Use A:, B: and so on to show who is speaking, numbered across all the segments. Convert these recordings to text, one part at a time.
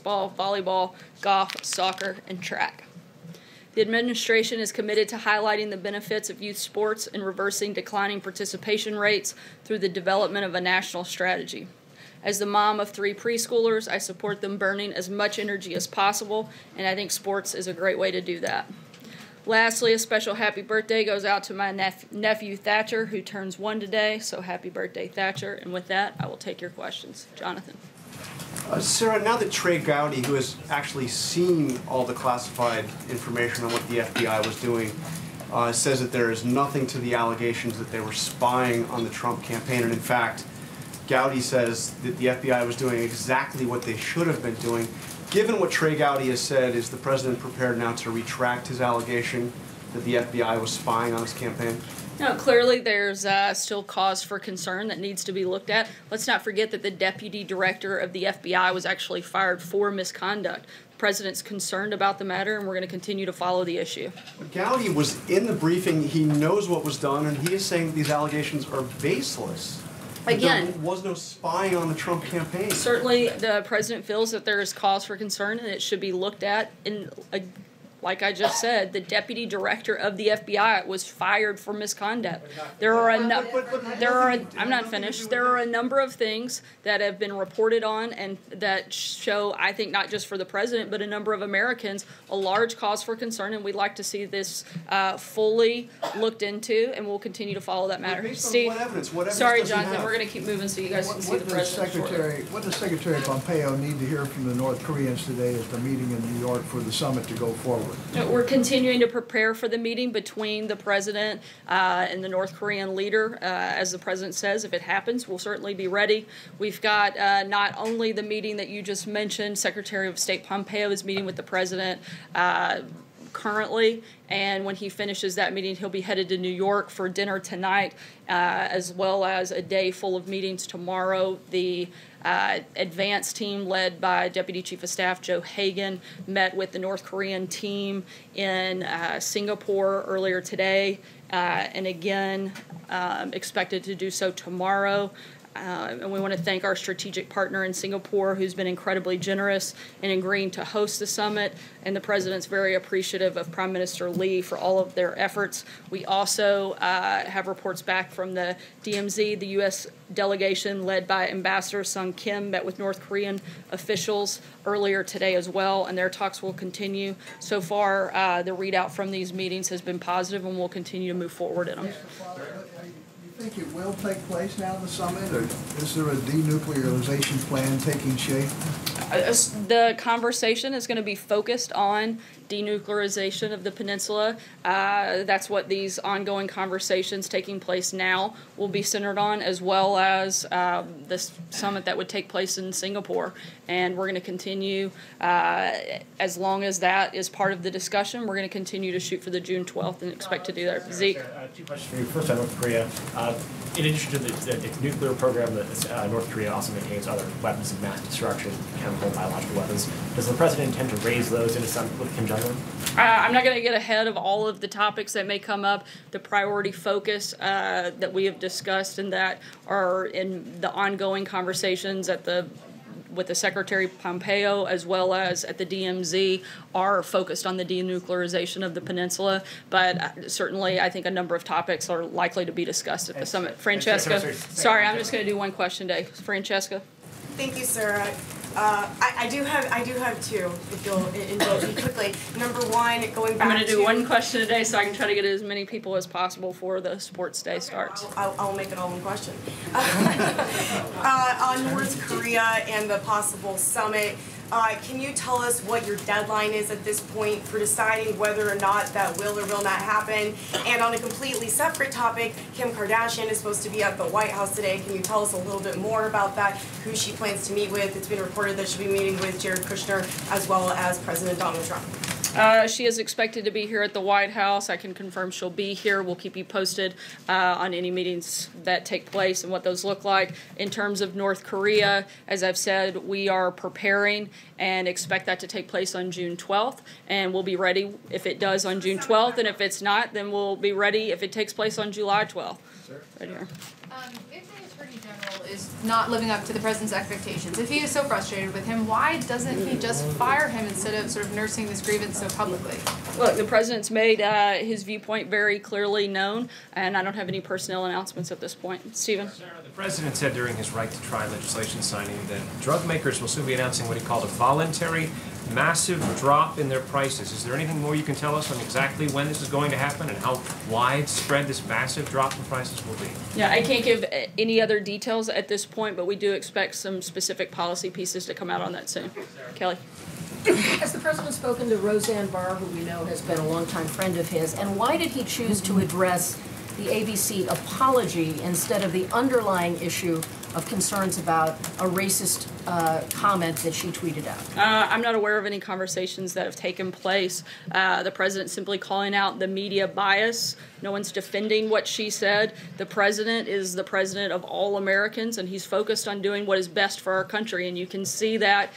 A: baseball, volleyball, golf, soccer, and track. The administration is committed to highlighting the benefits of youth sports and reversing declining participation rates through the development of a national strategy. As the mom of 3 preschoolers, I support them burning as much energy as possible, and I think sports is a great way to do that. Lastly, a special happy birthday goes out to my nephew Thatcher, who turns 1 today, so happy birthday, Thatcher. And with that, I will take your questions. Jonathan.
B: Sarah, now that Trey Gowdy, who has actually seen all the classified information on what the FBI was doing, says that there is nothing to the allegations that they were spying on the Trump campaign, and in fact, Gowdy says that the FBI was doing exactly what they should have been doing. Given what Trey Gowdy has said, is the president prepared now to retract his allegation that the FBI was spying on his campaign?
A: No, clearly there's still cause for concern that needs to be looked at. Let's not forget that the deputy director of the FBI was actually fired for misconduct. The president's concerned about the matter, and we're going to continue to follow the issue.
B: But Gowdy was in the briefing. He knows what was done, and he is saying that these allegations are baseless.
A: Again,
B: there was no spying on the Trump campaign.
A: Certainly the president feels that there is cause for concern and it should be looked at. In like I just said, the deputy director of the FBI was fired for misconduct. I'm not finished. There are a number of things that have been reported on and that show, I think, not just for the president, but a number of Americans, a large cause for concern, and we'd like to see this fully looked into, and we'll continue to follow that matter. Steve,
B: what evidence
A: sorry, Jonathan, we're going to keep moving so you guys can see the president.
C: What does Secretary Pompeo need to hear from the North Koreans today at the meeting in New York for the summit to go forward?
A: We're continuing to prepare for the meeting between the president and the North Korean leader. As the president says, if it happens, we'll certainly be ready. We've got not only the meeting that you just mentioned, Secretary of State Pompeo is meeting with the president currently, and when he finishes that meeting, he'll be headed to New York for dinner tonight, as well as a day full of meetings tomorrow. The advance team led by Deputy Chief of Staff Joe Hagan met with the North Korean team in Singapore earlier today, and again expected to do so tomorrow. And we want to thank our strategic partner in Singapore, who's been incredibly generous in agreeing to host the summit, and the president's very appreciative of Prime Minister Lee for all of their efforts. We also have reports back from the DMZ. The U.S. delegation led by Ambassador Sung Kim met with North Korean officials earlier today as well, and their talks will continue. So far, the readout from these meetings has been positive, and we'll continue to move forward in them.
C: Do you think it will take place now, the summit, or is there a denuclearization plan taking shape?
A: The conversation is going to be focused on denuclearization of the peninsula. That's what these ongoing conversations taking place now will be centered on, as well as this summit that would take place in Singapore. And we're going to continue, as long as that is part of the discussion, we're going to continue to shoot for the June 12th and expect to do that. Zeke?
D: 2 questions for you. First on North Korea. In addition to the nuclear program, that North Korea also maintains other weapons of mass destruction, chemical and biological weapons. Does the president intend to raise those in a summit with Kim Jong-un?
A: I'm not going to get ahead of all of the topics that may come up. The priority focus that we have discussed and that are in the ongoing conversations with the Secretary Pompeo as well as at the DMZ are focused on the denuclearization of the peninsula. But certainly I think a number of topics are likely to be discussed at the summit. Francesca, sorry, I'm just going to do one question today. Francesca.
E: Thank you, Sarah. I do have 2, if you'll indulge me quickly. Number 1, going back to...
A: I'm going to do one question a day so I can try to get as many people as possible before the sports day starts.
E: I'll make it all one question. On North Korea and the possible summit, can you tell us what your deadline is at this point for deciding whether or not that will or will not happen? And on a completely separate topic, Kim Kardashian is supposed to be at the White House today. Can you tell us a little bit more about that, who she plans to meet with? It's been reported that she'll be meeting with Jared Kushner as well as President Donald Trump.
A: She is expected to be here at the White House. I can confirm she'll be here. We'll keep you posted on any meetings that take place and what those look like. In terms of North Korea, as I've said, we are preparing and expect that to take place on June 12th. And we'll be ready if it does on June 12th. And if it's not, then we'll be ready if it takes place on July 12th.
F: Sir?
A: Right here.
F: If there's Attorney General is not living up to the president's expectations, if he is so frustrated with him, why doesn't he just fire him instead of sort of nursing this grievance so publicly?
A: Look, the president's made his viewpoint very clearly known, and I don't have any personnel announcements at this point. Stephen?
G: Sarah, the president said during his right to try legislation signing that drug makers will soon be announcing what he called a voluntary massive drop in their prices. Is there anything more you can tell us on exactly when this is going to happen and how widespread this massive drop in prices will be?
A: Yeah, I can't give any other details at this point, but we do expect some specific policy pieces to come out on that soon. Kelly?
H: Has the president spoken to Roseanne Barr, who we know has been a longtime friend of his, and why did he choose to address the ABC apology instead of the underlying issue of concerns about a racist comment that she tweeted out?
A: I'm not aware of any conversations that have taken place. The president simply calling out the media bias. No one's defending what she said. The president is the president of all Americans, and he's focused on doing what is best for our country. And you can see that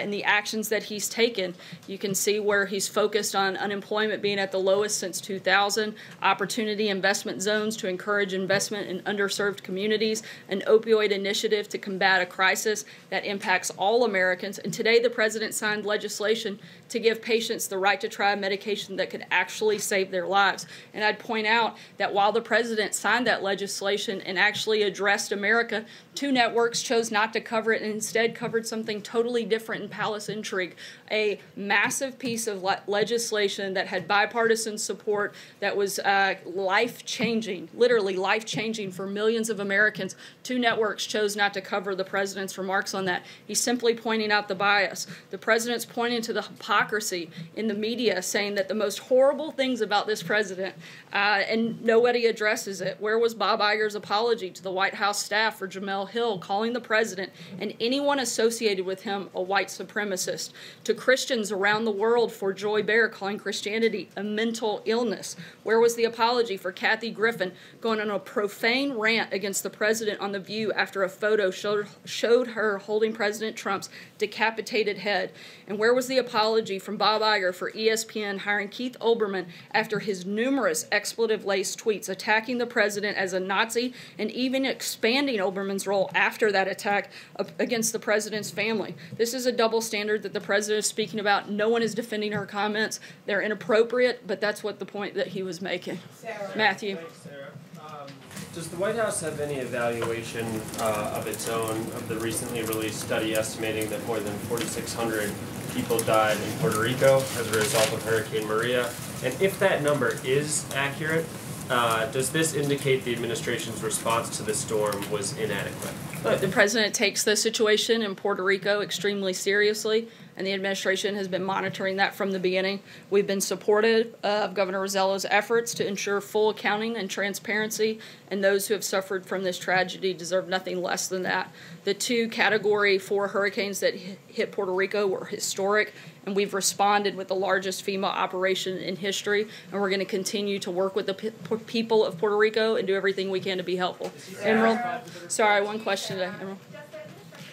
A: in the actions that he's taken. You can see where he's focused on unemployment being at the lowest since 2000, opportunity investment zones to encourage investment in underserved communities, an opioid initiative to combat a crisis that impacts all Americans. And today the president signed legislation to give patients the right to try a medication that could actually save their lives. And I'd point out that while the president signed that legislation and actually addressed America, two networks chose not to cover it and instead covered something totally different in Palace Intrigue, a massive piece of legislation that had bipartisan support that was life-changing, literally life-changing for millions of Americans. Two networks chose not to cover the president's remarks on that. He's simply pointing out the bias. The president's pointing to the hypocrisy in the media, saying that the most horrible things about this president, and nobody addresses it. Where was Bob Iger's apology to the White House staff for Jamel Hill calling the president and anyone associated with him a white supremacist? To Christians around the world for Joy Behar calling Christianity a mental illness? Where was the apology for Kathy Griffin going on a profane rant against the president on The View after a photo showed her holding President Trump's decapitated head? And where was the apology from Bob Iger for ESPN hiring Keith Olbermann after his numerous expletive-laced tweets attacking the president as a Nazi and even expanding Olbermann's role after that attack against the president's family? This is a double standard that the president is speaking about. No one is defending her comments. They're inappropriate, but that's what the point that he was making.
E: Sarah.
A: Matthew.
I: Thanks, Sarah. Does the White House have any evaluation of its own of the recently released study estimating that more than 4,600 people died in Puerto Rico as a result of Hurricane Maria? And if that number is accurate, does this indicate the administration's response to the storm was inadequate?
A: Look, the president takes the situation in Puerto Rico extremely seriously, and the administration has been monitoring that from the beginning. We've been supportive of Governor Rossello's efforts to ensure full accounting and transparency, and those who have suffered from this tragedy deserve nothing less than that. The two Category 4 hurricanes that hit Puerto Rico were historic, and we've responded with the largest FEMA operation in history, and we're going to continue to work with the people of Puerto Rico and do everything we can to be helpful. Emerald, sorry, one question today. Emerald.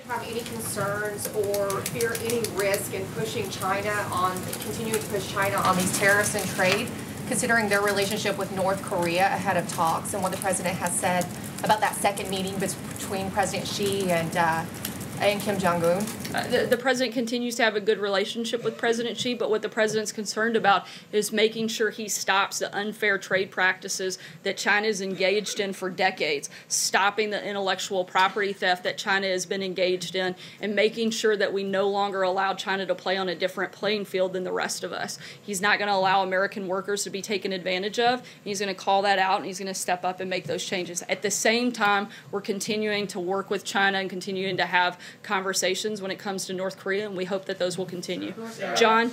J: Have any concerns or fear any risk in pushing China on, continuing to push China on these tariffs and trade, considering their relationship with North Korea ahead of talks and what the president has said about that second meeting between President Xi and Kim Jong-un?
A: The president continues to have a good relationship with President Xi, but what the president's concerned about is making sure he stops the unfair trade practices that China is engaged in for decades, stopping the intellectual property theft that China has been engaged in, and making sure that we no longer allow China to play on a different playing field than the rest of us. He's not going to allow American workers to be taken advantage of. He's going to call that out, and he's going to step up and make those changes. At the same time, we're continuing to work with China and continuing to have conversations when it comes to North Korea, and we hope that those will continue. John?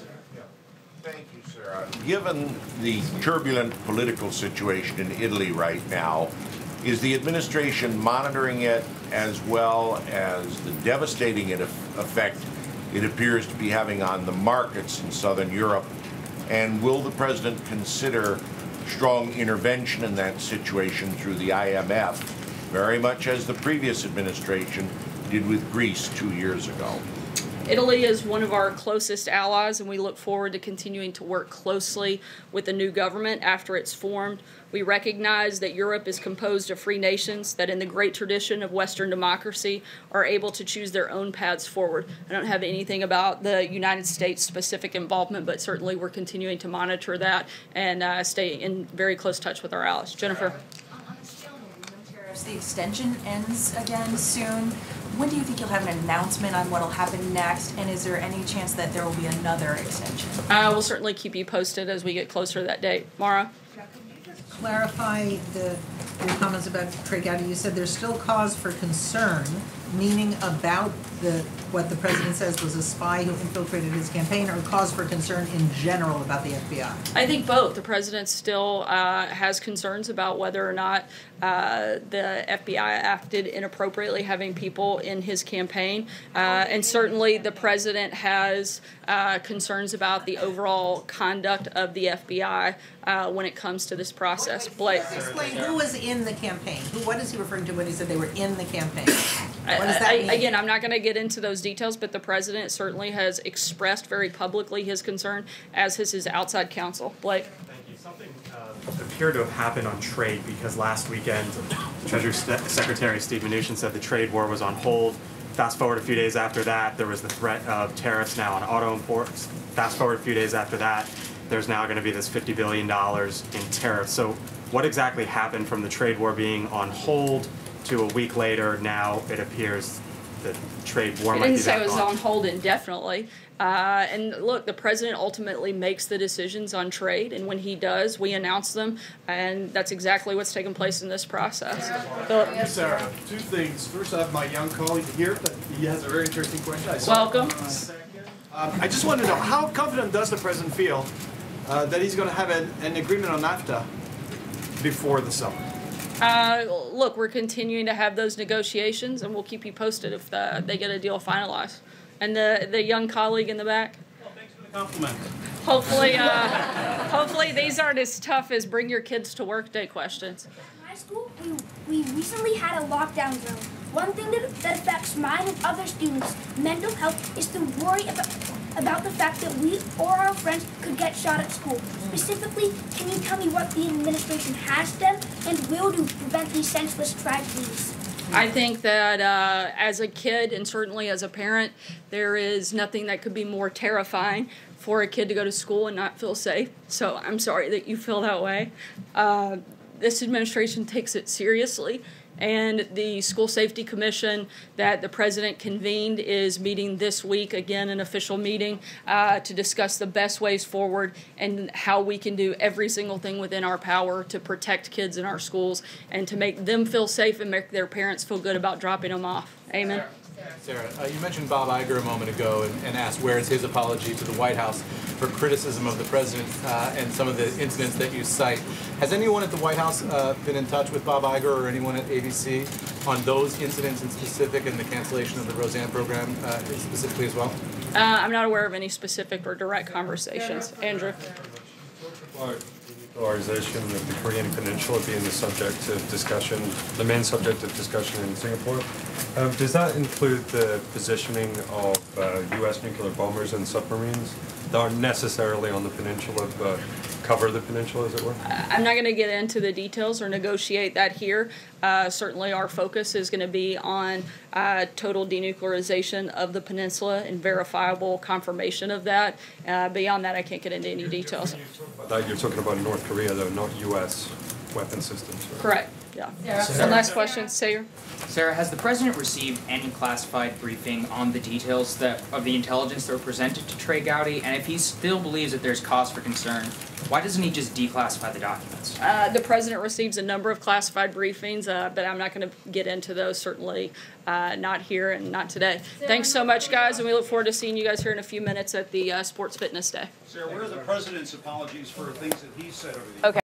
K: Thank you, Sarah. Given the turbulent political situation in Italy right now, is the administration monitoring it as well as the devastating effect it appears to be having on the markets in Southern Europe? And will the president consider strong intervention in that situation through the IMF, very much as the previous administration did with Greece 2 years ago?
A: Italy is one of our closest allies, and we look forward to continuing to work closely with the new government after it's formed. We recognize that Europe is composed of free nations that, in the great tradition of Western democracy, are able to choose their own paths forward. I don't have anything about the United States' specific involvement, but certainly we're continuing to monitor that and stay in very close touch with our allies. Jennifer.
L: On the scale of aluminum tariffs, the extension ends again soon. When do you think you'll have an announcement on what will happen next, and is there any chance that there will be another extension?
A: We'll certainly keep you posted as we get closer to that date. Mara?
M: Clarify your comments about Trey Gowdy. You said there's still cause for concern, meaning about what the president says was a spy who infiltrated his campaign, or cause for concern in general about the FBI?
A: I think both. The president still has concerns about whether or not the FBI acted inappropriately, having people in his campaign. And certainly the president has concerns about the overall conduct of the FBI when it comes to this process. Blake.
M: Explain who was in the campaign. What is he referring to when he said they were in the campaign? What does that mean?
A: Again, I'm not going to get into those details, but the president certainly has expressed very publicly his concern, as has his outside counsel. Blake.
N: Thank you. Something appeared to have happened on trade, because last weekend Treasury Secretary Steve Mnuchin said the trade war was on hold. Fast forward a few days after that, there was the threat of tariffs now on auto imports. Fast forward a few days after that, there's now going to be this $50 billion in tariffs. So what exactly happened from the trade war being on hold to a week later? Now it appears that trade war might be back on.
A: He didn't say it was on hold indefinitely. And look, the president ultimately makes the decisions on trade, and when he does, we announce them, and that's exactly what's taken place in this process.
O: Yes, Sarah. Two things. First, I have my young colleague here, but he has a very interesting question.
A: Welcome.
O: I just want to know, how confident does the president feel that he's going to have an agreement on NAFTA before the summer?
A: Look, we're continuing to have those negotiations, and we'll keep you posted if they get a deal finalized. And the young colleague in the back?
O: Well, thanks for the compliment.
A: Hopefully these aren't as tough as bring your kids to work day questions.
P: In my school, we recently had a lockdown zone. One thing that affects mine and other students' mental health is to worry about the fact that we or our friends could get shot at school. Specifically, can you tell me what the administration has done and will do to prevent these senseless tragedies?
A: I think that as a kid and certainly as a parent, there is nothing that could be more terrifying for a kid to go to school and not feel safe. So I'm sorry that you feel that way. This administration takes it seriously. And the School Safety Commission that the president convened is meeting this week, again, an official meeting, to discuss the best ways forward and how we can do every single thing within our power to protect kids in our schools and to make them feel safe and make their parents feel good about dropping them off. Amen.
Q: Sarah, you mentioned Bob Iger a moment ago and asked where is his apology to the White House for criticism of the president and some of the incidents that you cite. Has anyone at the White House been in touch with Bob Iger or anyone at ABC on those incidents in specific and the cancellation of the Roseanne program specifically as well?
A: I'm not aware of any specific or direct conversations. Andrew.
R: Polarization of the Korean Peninsula being the subject of discussion, the main subject of discussion in Singapore. Does that include the positioning of U.S. nuclear bombers and submarines that aren't necessarily on the peninsula, but cover the peninsula, as it were?
A: I'm not going to get into the details or negotiate that here. Certainly our focus is going to be on total denuclearization of the peninsula and verifiable confirmation of that. Beyond that, I can't get into any details.
R: You're talking about North Korea, though, not U.S. weapon systems. Right?
A: Correct, yeah. One last question, Sayer.
S: Sarah, has the president received any classified briefing on the details of the intelligence that were presented to Trey Gowdy? And if he still believes that there's cause for concern, why doesn't he just declassify the documents?
A: The president receives a number of classified briefings, but I'm not going to get into those, certainly not here and not today. Thanks so much, guys, and we look forward to seeing you guys here in a few minutes at the Sports Fitness Day.
T: Sarah, where are the president's apologies for things that he said over the years?
A: Okay.